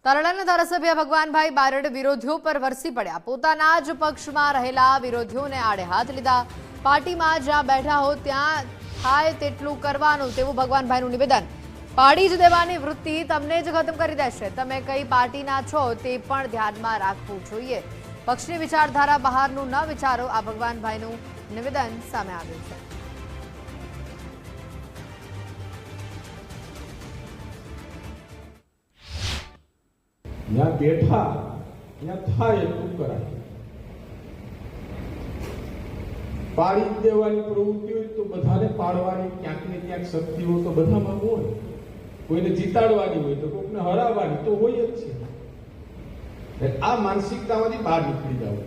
તાલાળાના ધારાસભ્ય ભગવાનભાઈ બારડ વિરોધીઓ પર વરસી પડ્યા। પોતાના જ પક્ષમાં રહેલા વિરોધીઓને આડે હાથ લીધા। પાર્ટીમાં જ્યાં બેઠા હો ત્યાં થાય તેટલું કરવાનું તેવું ભગવાનભાઈનું નિવેદન। પાડી જ દેવાની વૃત્તિ તમને જ ખતમ કરી દેશે। તમે કઈ પાર્ટીના છો તે પણ ધ્યાનમાં રાખવું જોઈએ। પક્ષની વિચારધારા બહારનું ન વિચારો, આ ભગવાનભાઈનું નિવેદન સામે આવ્યું છે। ત્યાં બેઠા ત્યાં થાય એટલું કરાય। પાડી દેવાની પ્રવૃત્તિ હોય તો બધાને પાડવાની ક્યાંક ને ક્યાંક શક્તિઓ તો બધામાં હોય। કોઈને જીતાડવાની હોય તો કોઈને હરાવવાની તો હોય જ છે। આ માનસિકતામાંથી બહાર નીકળી જાવ।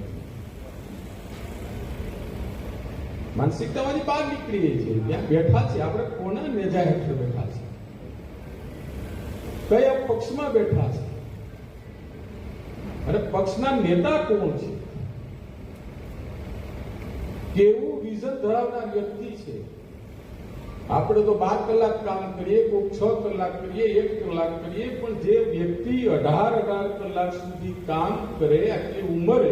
માનસિકતામાંથી બહાર નીકળીએ છીએ। ત્યાં બેઠા છે આપણે કોના નેજા હેઠળ બેઠા છે, કયા પક્ષમાં બેઠા છે અને પક્ષના નેતા કોણ છે, કેવું વિઝન ધરાવનાર વ્યક્તિ છે। આપણે તો 12 કલાક કામ કરીએ, કોઈ 6 કલાક કરીએ, 1 કલાક કરીએ, પણ જે વ્યક્તિ 18 કલાક સુધી કામ કરે આટલી ઉંમરે,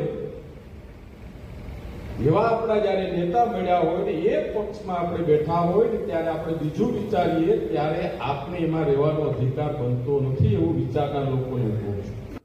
એવા આપણા જયારે નેતા મળ્યા હોય ને એ પક્ષમાં આપણે બેઠા હોય ને ત્યારે આપણે બીજું વિચારીએ ત્યારે આપણે એમાં રહેવાનો અધિકાર બનતો નથી, એવું વિચારનાર લોકોને કહું છું।